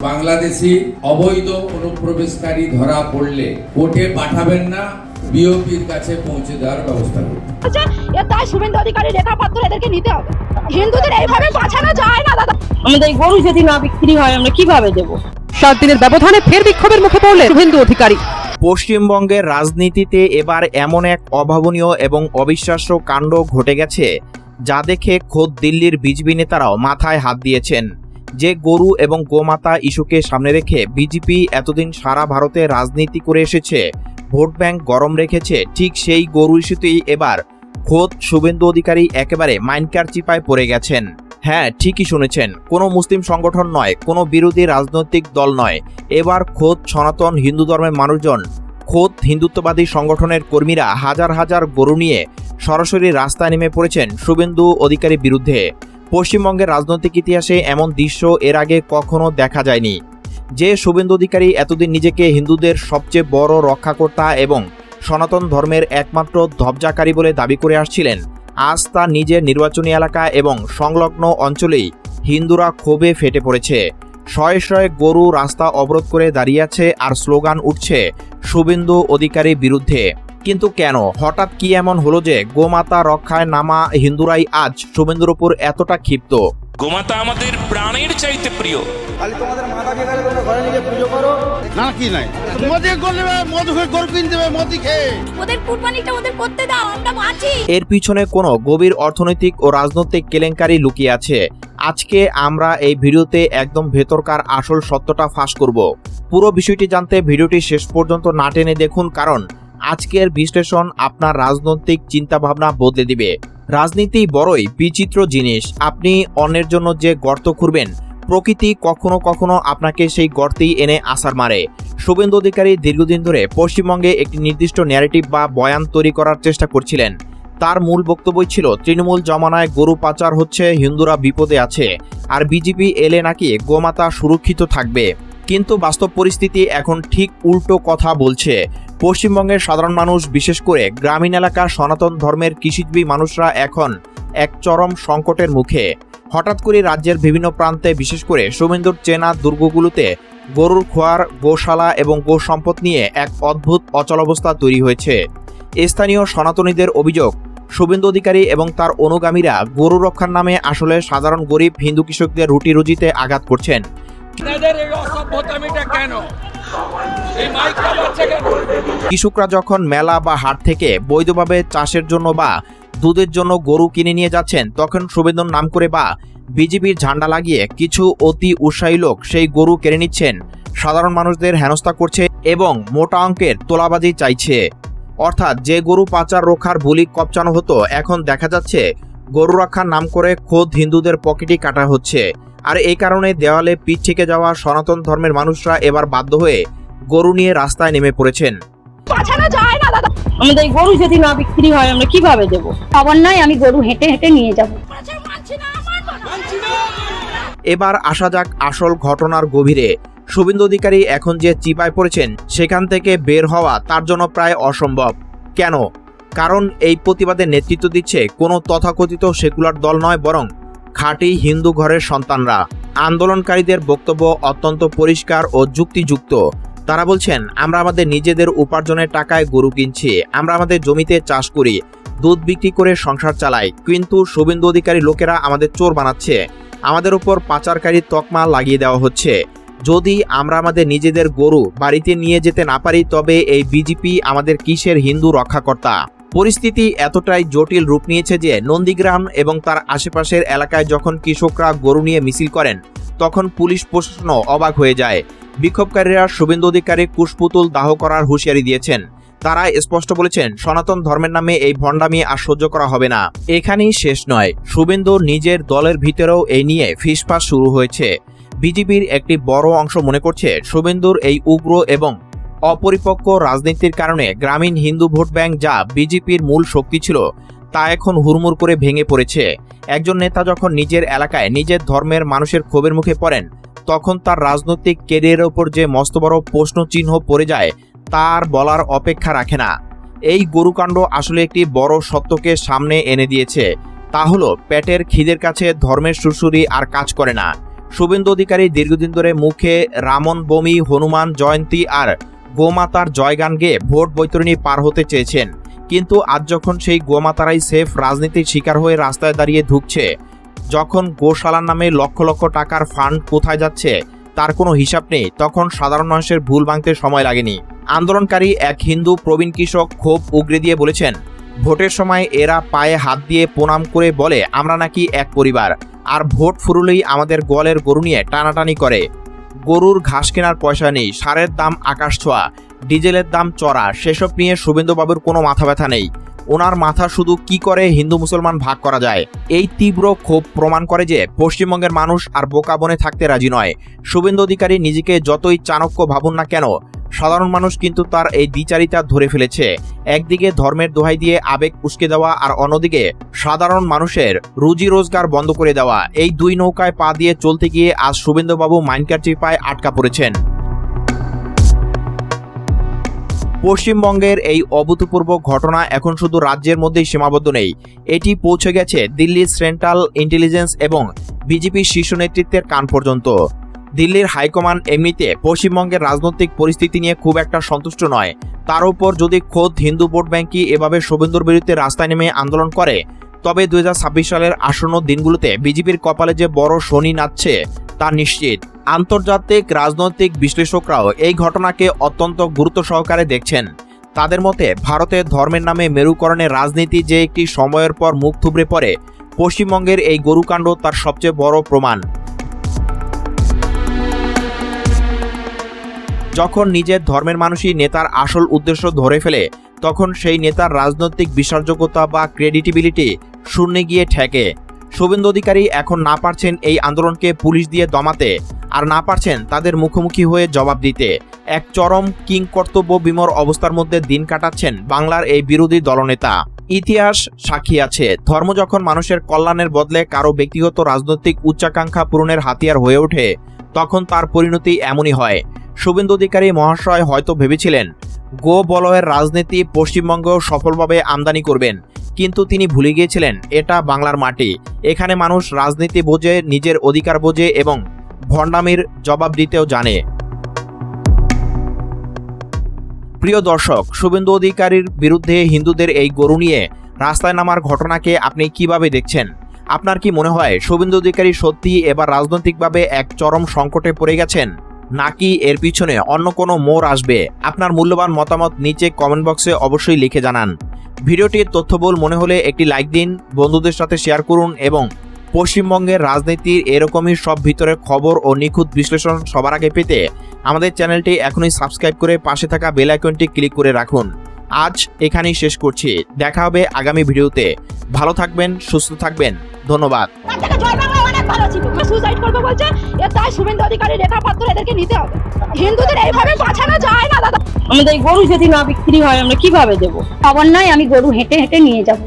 বাংলাদেশি অবৈধ অনুপ্রবেশকারী ধরা পড়লে কোর্টে পাঠাবেন না, বিওপির কাছে পৌঁছে দেওয়ার ব্যবস্থা করুন। তাই শুভেন্দু অধিকারী, রেখা পাত্র এদেরকে নিতে হবে। হিন্দুদের এইভাবে বাঁচানো যায় না দাদা। আমাদের গরু যদি না বিক্রি হয় আমরা কিভাবে দেব? 7 দিনের ব্যবধানে ফের বিক্ষোভের মুখে পড়লেন শুভেন্দু অধিকারী। পশ্চিমবঙ্গের রাজনীতিতে এবার এমন এক অভাবনীয় এবং অবিশ্বাস্য কাণ্ড ঘটে গেছে, যা দেখে খোদ দিল্লির বিজেপি নেতারাও মাথায় হাত দিয়েছেন। যে গরু এবং গোমাতা ইস্যুকে সামনে রেখে বিজেপি এতদিন সারা ভারতে রাজনীতি করে এসেছে, ভোট ব্যাংক গরম রেখেছে, ঠিক সেই গরু ইস্যুতেই এবার খোদ শুভেন্দু অধিকারী একেবারে মাইনকার চিপায় পড়ে গেছেন। হ্যাঁ, ঠিকই শুনেছেন, কোনো মুসলিম সংগঠন নয়, কোনো বিরোধী রাজনৈতিক দল নয়, এবার খোদ সনাতন হিন্দু ধর্মের মানুষজন, খোদ হিন্দুত্ববাদী সংগঠনের কর্মীরা হাজার হাজার গরু নিয়ে সরাসরি রাস্তায় নেমে পড়েছেন শুভেন্দু অধিকারীর বিরুদ্ধে। পশ্চিমবঙ্গের রাজনৈতিক ইতিহাসে এমন দৃশ্য এর আগে কখনো দেখা যায়নি। যে শুভেন্দু অধিকারী এতদিন নিজেকে হিন্দুদের সবচেয়ে বড় রক্ষাকর্তা এবং সনাতন ধর্মের একমাত্র ধ্বজাকারী বলে দাবি করে আসছিলেন, আজ তার নিজের নির্বাচনী এলাকা এবং সংলগ্ন অঞ্চলেই হিন্দুরা ক্ষোভে ফেটে পড়েছে। শয়ে শয়ে গরু রাস্তা অবরোধ করে দাঁড়িয়ে আছে আর স্লোগান উঠছে শুভেন্দু অধিকারীর বিরুদ্ধে। কিন্তু কেন, হঠাৎ কি এমন হলো যে গোমাতা রক্ষায় নামা হিন্দুরাই আজ শুভেন্দুর উপর এতটা ক্ষিপ্ত? গোমাতা আমাদের প্রাণের চাইতে প্রিয়। খালি তোমাদের মাতাকে গেলে তোমরা ঘরে নিয়ে পুজো করো না, কি নাই মদ করবে, মদ খেয়ে গরু কিনতে হবে, মদ খেয়ে ওদের কুরবানিটা ওদের করতে দাও, আমরা বাঁচি। এর পিছনে কোনো গভীর অর্থনৈতিক ও রাজনৈতিক কেলেঙ্কারি লুকিয়ে আছে। আজকে আমরা এই ভিডিওতে একদম ভেতরকার আসল সত্যটা ফাঁস করব। পুরো বিষয়টি জানতে ভিডিওটি শেষ পর্যন্ত না টেনে দেখুন, কারণ আজকের বিশ্লেষণ আপনার রাজনৈতিক চিন্তাভাবনা বদলে দিবে। রাজনীতি বড়ই বিচিত্র জিনিস। আপনি অন্যের জন্য যে গর্ত খুঁড়বেন, প্রকৃতি কখনো কখনো আপনাকে সেই গর্তেই এনে আছাড় মারে। শুভেন্দু অধিকারী দীর্ঘদিন ধরে পশ্চিমবঙ্গে একটি নির্দিষ্ট ন্যারেটিভ বা বয়ান তৈরি করার চেষ্টা করছিলেন। তার মূল বক্তব্য ছিল তৃণমূল জমানায় গরু পাচার হচ্ছে, হিন্দুরা বিপদে আছে, আর বিজেপি এলে নাকি গোমাতা সুরক্ষিত থাকবে। কিন্তু বাস্তব পরিস্থিতি এখন ঠিক উল্টো কথা বলছে। পশ্চিমবঙ্গের সাধারণ মানুষ, বিশেষ করে গ্রামীণ এলাকার সনাতন ধর্মের কৃষিজীবী মানুষরা এখন এক চরম সংকটের মুখে। হঠাৎ করে রাজ্যের বিভিন্ন প্রান্তে, বিশেষ করে শুভেন্দুর চেনা দুর্গগুলোতে গরুর খোয়ার, গোশালা এবং গো সম্পদ নিয়ে এক অদ্ভুত অচলাবস্থা তৈরি হয়েছে। স্থানীয় সনাতনীদের অভিযোগ, শুভেন্দু অধিকারী এবং তার অনুগামীরা গরু রক্ষার নামে আসলে সাধারণ গরিব হিন্দু কৃষকদের রুটি রুজিতে আঘাত করছেন। কৃষকরা যখন মেলা বা হাট থেকে বৈধভাবে চাষের জন্য বা দুধের জন্য গরু কিনে নিয়ে যাচ্ছেন, তখন শুভেন্দুর নাম করে বা বিজেপির ঝান্ডা লাগিয়ে কিছু অতি উৎসাহী লোক সেই গরু কেড়ে নিচ্ছেন, সাধারণ মানুষদের হেনস্থা করছে এবং মোটা অঙ্কের তোলাবাজি চাইছে। অর্থাৎ যে গরু পাচার রক্ষার বুলি কপচানো হতো, এখন দেখা যাচ্ছে গরু রক্ষার নাম করে খোদ হিন্দুদের পকেটই কাটা হচ্ছে। আর এই কারণে দেওয়ালে পিঠ থেকে যাওয়া সনাতন ধর্মের মানুষরা এবার বাধ্য হয়ে গরু নিয়ে রাস্তায় নেমে পড়েছেন। বাঁচানো যায় না দাদা। আমাদের গরু যদি না বিক্রি হয় আমরা কিভাবে দেব? খবর নাই, আমি গরু হেঁটে হেঁটে নিয়ে যাব। এবার আসা যাক আসল ঘটনার গভীরে। শুভেন্দু অধিকারী এখন যে চিপায় পড়েছেন, সেখান থেকে বের হওয়া তার জন্য প্রায় অসম্ভব। কেন? কারণ এই প্রতিবাদে নেতৃত্ব দিচ্ছে কোনো তথাকথিত সেকুলার দল নয়, বরং খাঁটি হিন্দু ঘরের সন্তানরা। আন্দোলনকারীদের বক্তব্য অত্যন্ত পরিষ্কার ও যুক্তিযুক্ত। তারা বলছেন, আমরা আমাদের নিজেদের উপার্জনের টাকায় গরু কিনছি, আমরা আমাদের জমিতে চাষ করি, দুধ বিক্রি করে সংসার চালাই, কিন্তু শুভেন্দু অধিকারী লোকেরা আমাদের চোর বানাচ্ছে, আমাদের উপর পাচারকারী তকমা লাগিয়ে দেওয়া হচ্ছে। যদি আমরা আমাদের নিজেদের গরু বাড়িতে নিয়ে যেতে না পারি, তবে এই বিজেপি আমাদের কিসের হিন্দু রক্ষাকর্তা? পরিস্থিতি এতটাই জটিল রূপ নিয়েছে যে নন্দীগ্রাম এবং তার আশেপাশের এলাকায় যখন কৃষকরা গরু নিয়ে মিছিল করেন, তখন পুলিশ প্রশাসনও অবাক হয়ে যায়। বিক্ষোভকারীরা শুভেন্দু অধিকারী কুশপুতুল দাহ করার হুঁশিয়ারি দিয়েছেন। তারা স্পষ্ট বলেছেন, সনাতন ধর্মের নামে এই ভণ্ডামি আর সহ্য করা হবে না। এখানেই শেষ নয়, শুভেন্দু নিজের দলের ভিতরেও এই নিয়ে ফিসফাস শুরু হয়েছে। বিজেপির একটি বড় অংশ মনে করছে, শুভেন্দুর এই উগ্র এবং অপরিপক্ক রাজনীতির কারণে গ্রামীণ হিন্দু ভোট ব্যাংক, যা বিজেপির মূল শক্তি ছিল, তা এখন হুড়মুড় করে ভেঙে পড়েছে। একজন নেতা যখন নিজের এলাকায় নিজের ধর্মের মানুষের ক্ষোভের মুখে পড়েন, তখন তার রাজনৈতিক ক্যারিয়ারের ওপর যে মস্ত বড় প্রশ্ন চিহ্ন পড়ে যায়, তার বলার অপেক্ষা রাখে না। এই গরুকাণ্ড আসলে একটি বড় সত্যকে সামনে এনে দিয়েছে। তা হলো, পেটের খিদের কাছে ধর্মের সুরসুরি আর কাজ করে না। শুভেন্দু অধিকারী দীর্ঘদিন ধরে মুখে রামন বমি, হনুমান জয়ন্তী আর গোমাতার জয়গান গেয়ে ভোট বৈতরণী পার হতে চেয়েছেন, কিন্তু আজ যখন সেই গোমাতারাই সেফ রাজনীতির শিকার হয়ে রাস্তায় দাঁড়িয়ে ধুঁকছে, যখন গোশালার নামে লক্ষ লক্ষ টাকার ফান্ড কোথায় যাচ্ছে তার কোনো হিসাব নেই, তখন সাধারণ মানুষের ভুল ভাঙতে সময় লাগেনি। আন্দোলনকারী এক হিন্দু প্রবীণ কৃষক ক্ষোভ উগরে দিয়ে বলেছেন, ভোটের সময় এরা পায়ে হাত দিয়ে প্রণাম করে বলে আমরা নাকি এক পরিবার, আর ভোট ফুরুলেই আমাদের গোয়ালের গরু নিয়ে টানাটানি করে। গরুর ঘাস কেনার পয়সা নেই, সারের দাম আকাশ ছোঁয়া, ডিজেলের দাম চড়া, সেসব নিয়ে শুভেন্দুবাবুর কোনো মাথা ব্যথা নেই। ওনার মাথা শুধু কি করে হিন্দু মুসলমান ভাগ করা যায়। এই তীব্র ক্ষোভ প্রমাণ করে যে পশ্চিমবঙ্গের মানুষ আর বোকা বনে থাকতে রাজি নয়। শুভেন্দু অধিকারী নিজেকে যতই চাণক্য ভাবুন না কেন, সাধারণ মানুষ কিন্তু তার এই দ্বিচারিতা ধরে ফেলেছে। একদিকে ধর্মের দোহাই দিয়ে আবেগ উস্কে দেওয়া, আর অন্যদিকে সাধারণ মানুষের রুজি রোজগার বন্ধ করে দেওয়া, এই দুই নৌকায় পা দিয়ে চলতে গিয়ে আজ শুভেন্দুবাবু মাইনকার চিপায় আটকা পড়েছেন। পশ্চিমবঙ্গের এই অভূতপূর্ব ঘটনা এখন শুধু রাজ্যের মধ্যেই সীমাবদ্ধ নেই, এটি পৌঁছে গেছে দিল্লির সেন্ট্রাল ইন্টেলিজেন্স এবং বিজেপির শীর্ষ নেতৃত্বের কান পর্যন্ত। দিল্লির হাইকমান্ড এমনিতে পশ্চিমবঙ্গের রাজনৈতিক পরিস্থিতি নিয়ে খুব একটা সন্তুষ্ট নয়, তার উপর যদি খোদ হিন্দু ভোট ব্যাংকই এভাবে শুভেন্দুর বিরুদ্ধে রাস্তায় নেমে আন্দোলন করে, তবে 2026 সালের আসন্ন দিনগুলোতে বিজেপির কপালে যে বড় শনি নাচছে তা নিশ্চিত। আন্তর্জাতিক রাজনৈতিক বিশ্লেষকরাও এই ঘটনাকে অত্যন্ত গুরুত্ব সহকারে দেখছেন। তাদের মতে ভারতের ধর্মের নামে মেরুকরণের রাজনীতি যে একটি সময়ের পর মুখ থুবড়ে পড়ে, পশ্চিমবঙ্গের এই গরুকাণ্ড তার সবচেয়ে বড় প্রমাণ। যখন নিজের ধর্মের মানুষই নেতার আসল উদ্দেশ্য ধরে ফেলে, তখন সেই নেতার রাজনৈতিক বিশ্বাসযোগ্যতা বা ক্রেডিটিবিলিটি শূন্যে গিয়ে ঠেকে। শুভেন্দু অধিকারী এখন না পারছেন এই আন্দোলনকে পুলিশ দিয়ে দমাতে, আর না পারছেন তাদের মুখোমুখি হয়ে জবাব দিতে। এক চরম কিংকর্তব্য বিমর অবস্থার মধ্যে দিন কাটাচ্ছেন বাংলার এই বিরোধী দলনেতা। ইতিহাস সাক্ষী আছে, ধর্ম যখন মানুষের কল্যাণের বদলে কারো ব্যক্তিগত রাজনৈতিক উচ্চাকাঙ্ক্ষা পূরণের হাতিয়ার হয়ে ওঠে, তখন তার পরিণতি এমনই হয়। শুভেন্দু অধিকারী মহাশয় হয়তো ভেবেছিলেন গো বলয়ের রাজনীতি পশ্চিমবঙ্গেও সফলভাবে আমদানি করবেন, কিন্তু তিনি ভুলে গিয়েছিলেন এটা বাংলার মাটি, এখানে মানুষ রাজনীতি বোঝে, নিজের অধিকার বোঝে এবং ভণ্ডামির জবাব দিতেও জানে। প্রিয় দর্শক, শুভেন্দু অধিকারীর বিরুদ্ধে হিন্দুদের এই গরু নিয়ে রাস্তায় নামার ঘটনাকে আপনি কিভাবে দেখছেন? আপনার কি মনে হয় শুভেন্দু অধিকারী সত্যি এবার রাজনৈতিকভাবে এক চরম সংকটে পড়ে গেছেন, নাকি এর পিছনে অন্য কোনো মোড় আসবে? আপনার মূল্যবান মতামত নিচে কমেন্ট বক্সে অবশ্যই লিখে জানান। ভিডিওটি তথ্যবহুল মনে হলে একটি লাইক দিন, বন্ধুদের সাথে শেয়ার করুন এবং পশ্চিমবঙ্গের রাজনীতির এরকমই সব ভিতরের খবর ও নিখুঁত বিশ্লেষণ সবার আগে পেতে আমাদের চ্যানেলটি এখনই সাবস্ক্রাইব করে পাশে থাকা বেল আইকনটি ক্লিক করে রাখুন। আজ এখানেই শেষ করছি, দেখা হবে আগামী ভিডিওতে। ভালো থাকবেন, সুস্থ থাকবেন, ধন্যবাদ। সুসাইড করবে বলছে, তাই শুভেন্দু অধিকারী রেখা পাত্র এদেরকে নিতে হবে। হিন্দুদের এইভাবে বাঁচানো যায় না দাদা। আমাদের গরু যদি না বিক্রি হয় আমরা কিভাবে দেবো? খবর নয়, আমি গরু হেঁটে হেঁটে নিয়ে যাবো।